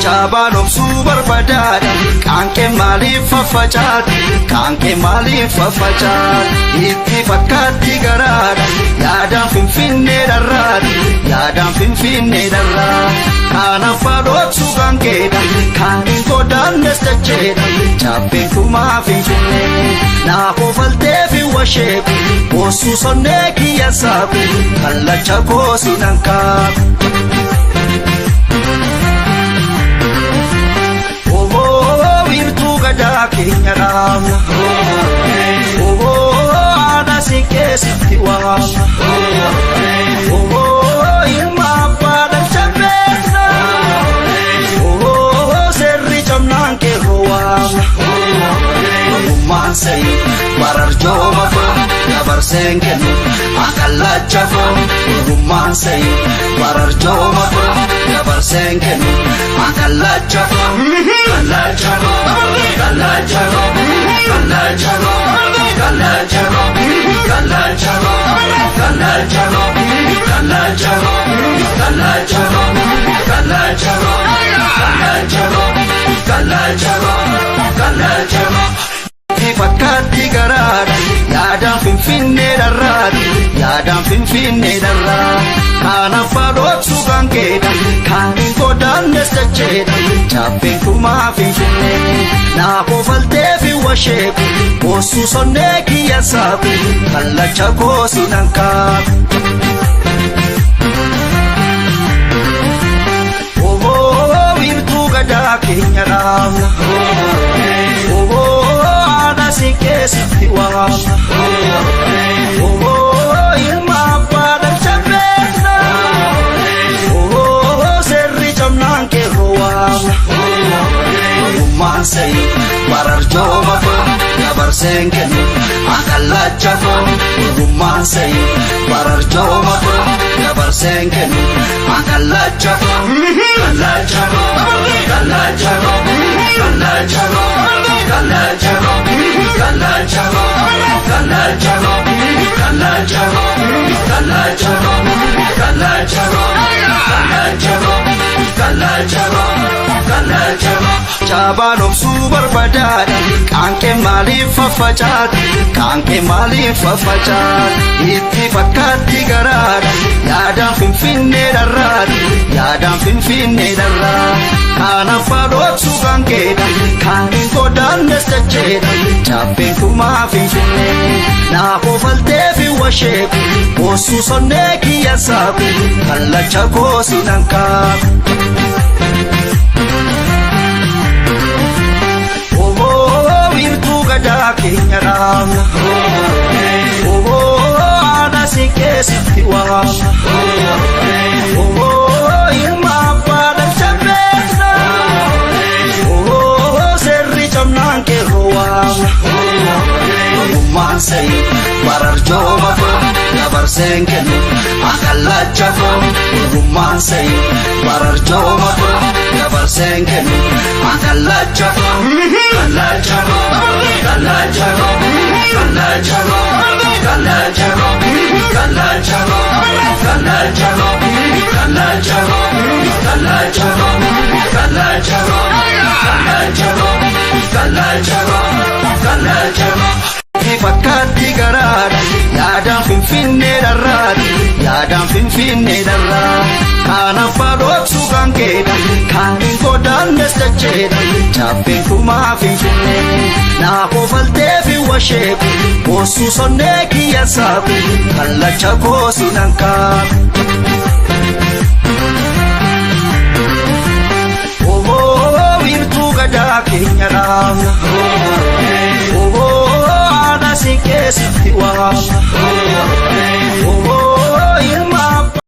Chabalom super badad, kanke mali fafajad, kanke mali fafajad. Itti fakati garad, yadam finfinne darad, yadam finfinne darad. Kana fadot sugangeda, kanin kodan nestacheda, chape kuma finfinne. Na kofalte fi washep, osu sonne kiyasabi, kalla chako sinanka. Kenya ram, ada sikesi wam, ilma pada chapena, serri jamnan ke roam, mansai barar joma fa, yabar sengen, akalla chafa, mansai barar joma fa, yabar sengen, akalla chafa, akalla chafa. Kalla chalo, kalla chalo, kalla chalo, kalla chalo, kalla chalo, kalla chalo, kalla chalo, kalla chalo, kalla chalo, kalla chalo, kalla chalo. Fakati garad, yadam finfinne darad, yadam finfinne darad. Kana fadot sugangeda, kanin kodan nestacheda, chape kuma finfinne. Na kofalte fi washep, osu sonne kiyasabi, kalla chako sinanka. Virtu gada Kenya ram, sikesi wam, ilma pada chapena, serri jamnan ke roam, mansai barar joma fa, yabar sengen, akalla chafa, mansai barar joma fa, yabar sengen, akalla chafa, kalla chafa, kalla chafa, kalla chafa, kalla chafa. Kalla chalo, kalla chalo, kalla chalo, kalla chalo, kalla chalo, kalla chalo, kalla chalo, kalla chalo. Chabalom super badad, kanke mali fafajad, kanke mali fafajad. Itti fakati garad, yadam finfinne darad, yadam finfinne darad. Kana fadot sugangeda, kanin kodan nestacheda, chape kuma finfinne. Na kofalte fi washep, osu sonne kiyasabi, kalla chako sinanka. Virtu gada Kenya ram, ada sikesi wam, ilma pada chapena, serri jamnan ke roam, mansai barar joma fa, yabar sengen, akalla chafa, mansai barar joma fa, yabar sengen, akalla chafa, kalla chalo, kalla chalo, kalla chalo, kalla chalo, kalla chalo, kalla chalo, kalla chalo, kalla chalo, kalla chalo, kalla chalo, kalla chalo, kalla chalo. Fakati garad, yadam finfinne darad, yadam finfinne darad. Kana fadot sugangeda, kanin kodan nestacheda, chape kuma finfinne. Na kofalte fi washep, osu sonne kiyasabi, kalla chako sinanka.